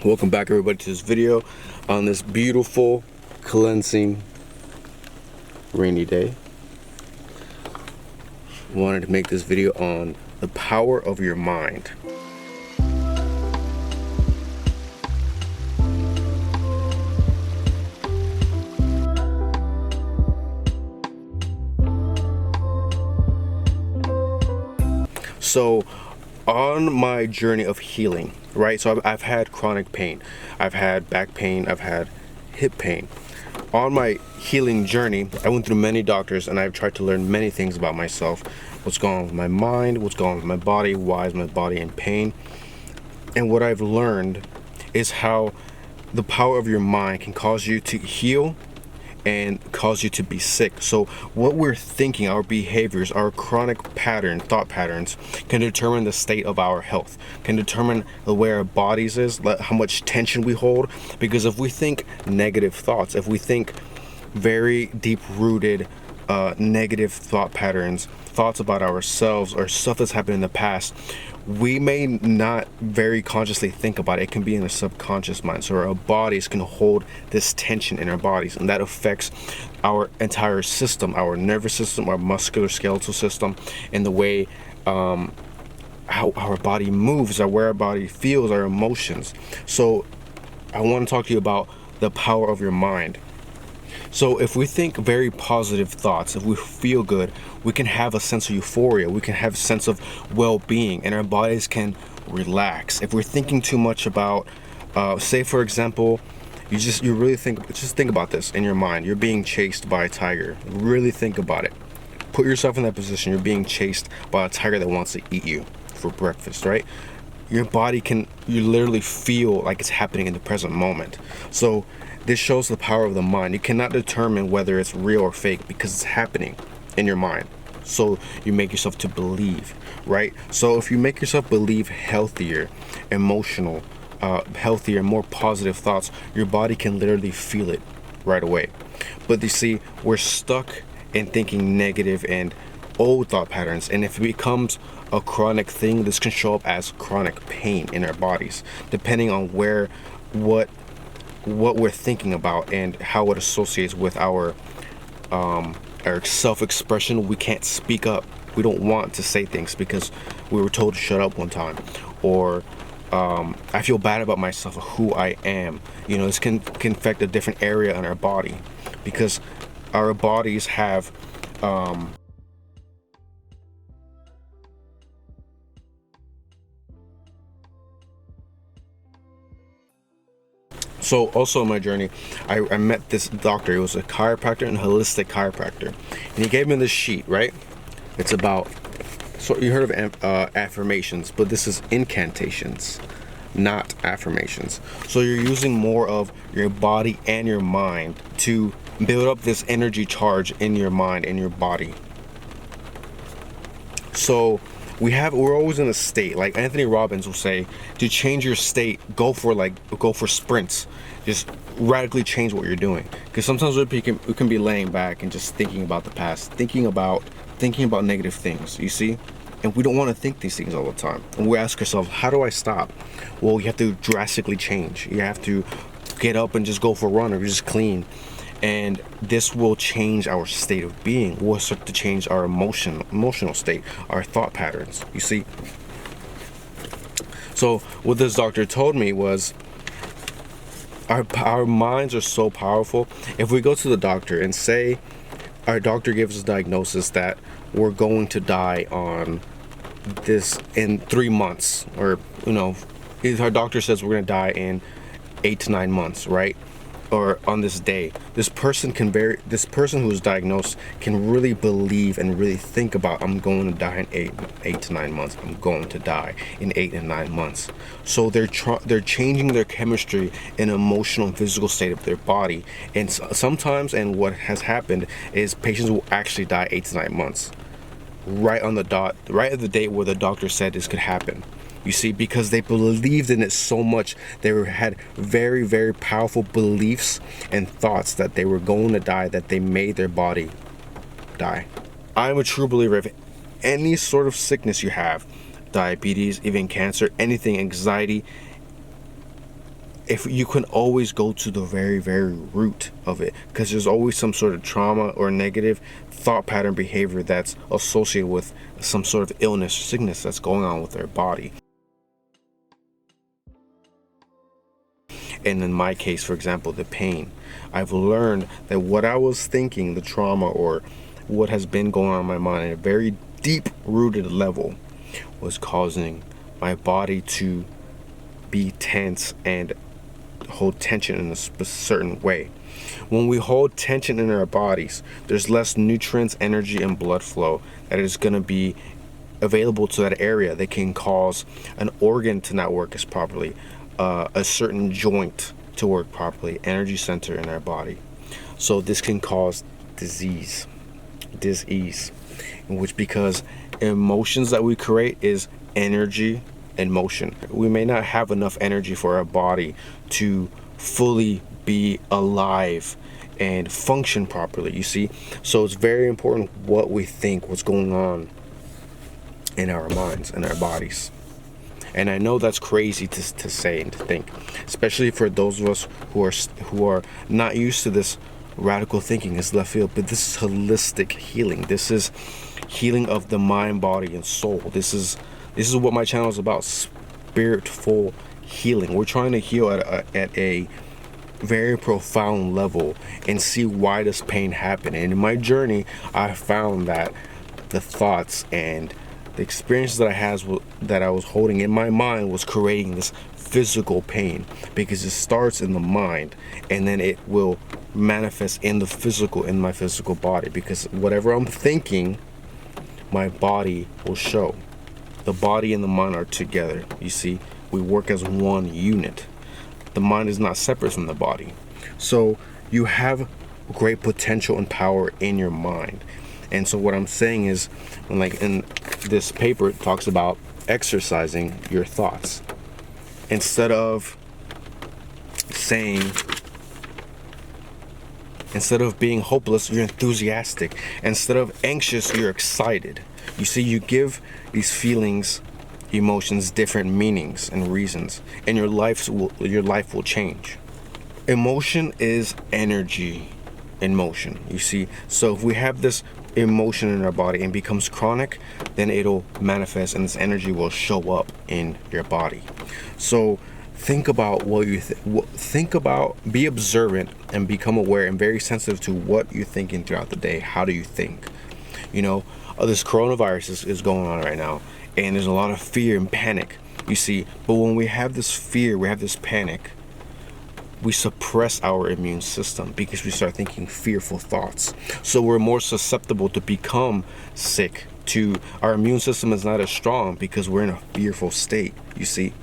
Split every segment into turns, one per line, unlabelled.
Welcome back everybody to this video on this beautiful, cleansing, rainy day. Wanted to make this video on the power of your mind. So on my journey of healing, right? So I've had chronic pain. I've had back pain. I've had hip pain. On my healing journey, I went through many doctors and I've tried to learn many things about myself. What's going on with my mind? What's going on with my body? Why is my body in pain? And what I've learned is how the power of your mind can cause you to heal and cause you to be sick. So what we're thinking, our behaviors, our chronic thought patterns can determine the state of our health, can determine where our bodies is, how much tension we hold. Because if we think negative thoughts, if we think very deep-rooted negative thought patterns, thoughts about ourselves or stuff that's happened in the past, we may not very consciously think about it. It can be in the subconscious mind. So our bodies can hold this tension in our bodies, and that affects our entire system, our nervous system, our musculoskeletal system, and the way how our body moves, or where our body feels, our emotions. So I want to talk to you about the power of your mind. So if we think very positive thoughts, if we feel good, we can have a sense of euphoria, we can have a sense of well-being, and our bodies can relax. If we're thinking too much about, say for example, just think about this in your mind. You're being chased by a tiger. Really think about it. Put yourself in that position. You're being chased by a tiger that wants to eat you for breakfast, right? Your body you literally feel like it's happening in the present moment. So this shows the power of the mind. You cannot determine whether it's real or fake because it's happening in your mind. So you make yourself to believe, right? So if you make yourself believe healthier, healthier, more positive thoughts, your body can literally feel it right away. But you see, we're stuck in thinking negative and old thought patterns, and if it becomes a chronic thing, this can show up as chronic pain in our bodies, depending on what we're thinking about and how it associates with our self-expression. We can't speak up. We don't want to say things because we were told to shut up one time, or I feel bad about myself, or who I am. You know, this can affect a different area in our body because our bodies have So also on my journey, I met this doctor. He was a chiropractor and holistic chiropractor. And he gave me this sheet, right? It's about, so you heard of affirmations, but this is incantations, not affirmations. So you're using more of your body and your mind to build up this energy charge in your mind and your body. So we're always in a state, like Anthony Robbins will say, to change your state, go for sprints. Just radically change what you're doing. Because sometimes we can be laying back and just thinking about the past, thinking about negative things, you see? And we don't want to think these things all the time. And we ask ourselves, how do I stop? Well, you have to drastically change. You have to get up and just go for a run or just clean. And this will change our state of being. We'll start to change our emotional state, our thought patterns, you see? So what this doctor told me was, our minds are so powerful. If we go to the doctor and say, our doctor gives us a diagnosis that we're going to die on this in 3 months, or, you know, if our doctor says we're going to die in 8 to 9 months, right? Or on this day, this person who is diagnosed can really believe and really think about, I'm going to die in 8 to 9 months. I'm going to die in 8 and 9 months. So they're changing their chemistry and emotional and physical state of their body. And sometimes, and what has happened is patients will actually die 8 to 9 months, right on the dot, right at the date where the doctor said this could happen. You see, because they believed in it so much, they had very, very powerful beliefs and thoughts that they were going to die, that they made their body die. I'm a true believer, if any sort of sickness you have, diabetes, even cancer, anything, anxiety, if you can always go to the very, very root of it, because there's always some sort of trauma or negative thought pattern behavior that's associated with some sort of illness or sickness that's going on with their body. And in my case, for example, the pain, I've learned that what I was thinking, the trauma or what has been going on in my mind at a very deep rooted level, was causing my body to be tense and hold tension in a certain way. When we hold tension in our bodies, there's less nutrients, energy, and blood flow that is going to be available to that area that can cause an organ to not work as properly, a certain joint to work properly, energy center in our body. So this can cause disease, in which, because emotions that we create is energy and motion. We may not have enough energy for our body to fully be alive and function properly, you see. So it's very important what we think, what's going on in our minds and our bodies. And I know that's crazy to say and to think, especially for those of us who are not used to this radical thinking, is left field. But this is holistic healing. This is healing of the mind, body, and soul. This is what my channel is about: spiritful healing. We're trying to heal at a very profound level and see why does pain happen. And in my journey, I found that the thoughts and the experiences that I was holding in my mind was creating this physical pain, because it starts in the mind and then it will manifest in my physical body, because whatever I'm thinking, my body will show. The body and the mind are together, you see. We work as one unit. The mind is not separate from the body. So you have great potential and power in your mind. And so what I'm saying is, like in this paper, it talks about exercising your thoughts. Instead of being hopeless, you're enthusiastic. Instead of anxious, you're excited. You see, you give these feelings, emotions, different meanings and reasons, and your life will change. Emotion is energy in motion, you see. So if we have this emotion in our body and becomes chronic, then it'll manifest and this energy will show up in your body. So think about what you think about, be observant and become aware and very sensitive to what you're thinking throughout the day. How do you think? You know, this coronavirus is going on right now, and there's a lot of fear and panic, you see. But when we have this fear, we have this panic, we suppress our immune system because we start thinking fearful thoughts. So we're more susceptible to become sick. Our immune system is not as strong because we're in a fearful state, you see.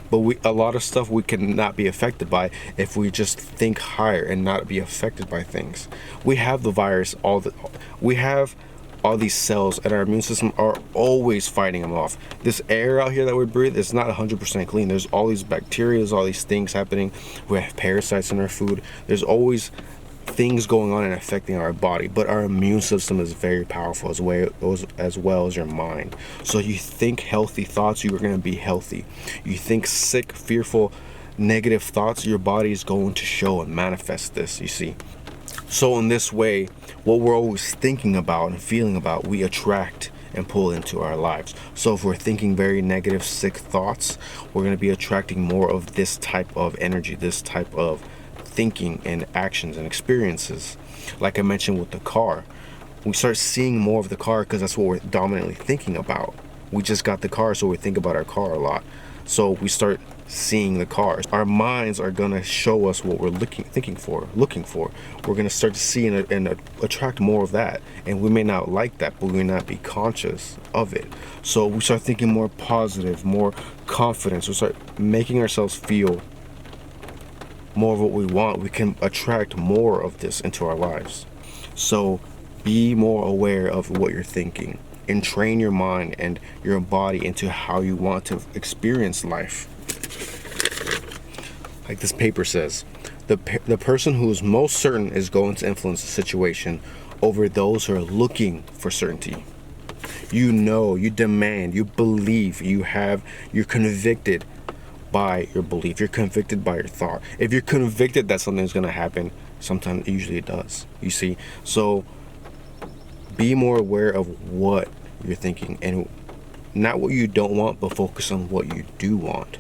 But a lot of stuff we cannot be affected by if we just think higher and not be affected by things. We have the virus, we have all these cells, and our immune system are always fighting them off. This air out here that we breathe is not 100% clean. There's all these bacteria, there's all these things happening. We have parasites in our food. There's always things going on and affecting our body, but our immune system is very powerful as well as your mind. So you think healthy thoughts, you are going to be healthy. You think sick, fearful, negative thoughts, your body is going to show and manifest this, you see. So in this way, what we're always thinking about and feeling about, we attract and pull into our lives. So if we're thinking very negative, sick thoughts, we're going to be attracting more of this type of energy, this type of thinking and actions and experiences. Like I mentioned with the car, we start seeing more of the car because that's what we're dominantly thinking about. We just got the car, so we think about our car a lot. So we start seeing the cars. Our minds are gonna show us what we're looking for. We're gonna start to see and attract more of that. And we may not like that, but we may not be conscious of it. So we start thinking more positive, more confidence. We start making ourselves feel more of what we want. We can attract more of this into our lives. So be more aware of what you're thinking and train your mind and your body into how you want to experience life. Like this paper says, the person who is most certain is going to influence the situation over those who are looking for certainty. You know, you demand, you believe, you're convicted by your belief. You're convicted by your thought. If you're convicted that something's going to happen, sometimes usually it does. You see? So be more aware of what you're thinking, and not what you don't want, but focus on what you do want.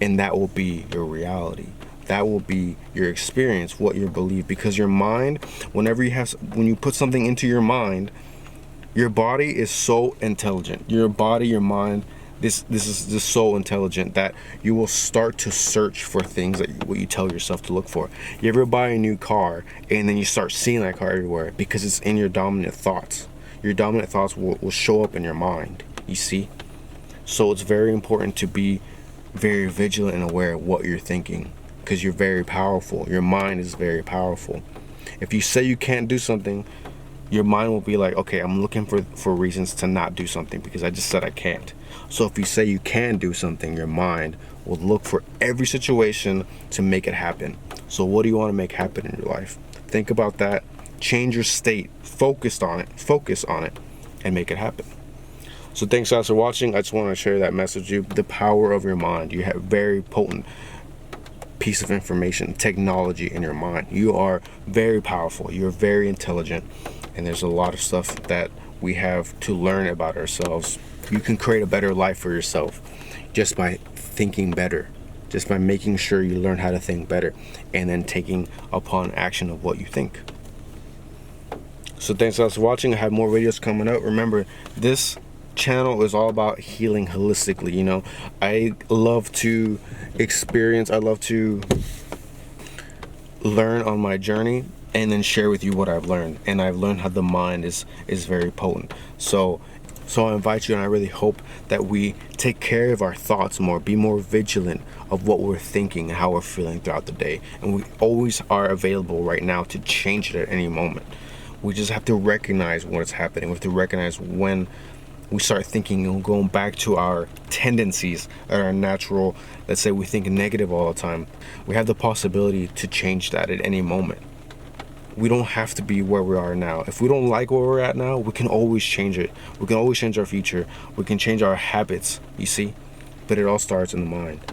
And that will be your reality. That will be your experience, what you believe. Because your mind, when you put something into your mind, your body is so intelligent. Your body, your mind, this is just so intelligent that you will start to search for things that what you tell yourself to look for. You ever buy a new car and then you start seeing that car everywhere because it's in your dominant thoughts. Your dominant thoughts will show up in your mind, you see? So it's very important to be very vigilant and aware of what you're thinking, because you're very powerful. Your mind is very powerful. If you say you can't do something, your mind will be like, okay, I'm looking for reasons to not do something because I just said I can't. So if you say you can do something, your mind will look for every situation to make it happen. So what do you want to make happen in your life? Think about that. Change your state. Focus on it, and make it happen. So thanks guys for watching. I just want to share that message with you. The power of your mind. You have very potent piece of information, technology in your mind. You are very powerful. You're very intelligent. And there's a lot of stuff that we have to learn about ourselves. You can create a better life for yourself just by thinking better, just by making sure you learn how to think better, and then taking upon action of what you think. So thanks guys for watching. I have more videos coming out. Remember, this channel is all about healing holistically. You know, I love to experience, I love to learn on my journey and then share with you what I've learned. And I've learned how the mind is very potent. So I invite you, and I really hope that we take care of our thoughts more, be more vigilant of what we're thinking and how we're feeling throughout the day. And we always are available right now to change it at any moment. We just have to recognize what's happening. We have to recognize when we start thinking and going back to our tendencies and our natural, let's say we think negative all the time. We have the possibility to change that at any moment. We don't have to be where we are now. If we don't like where we're at now, we can always change it. We can always change our future. We can change our habits, you see? But it all starts in the mind.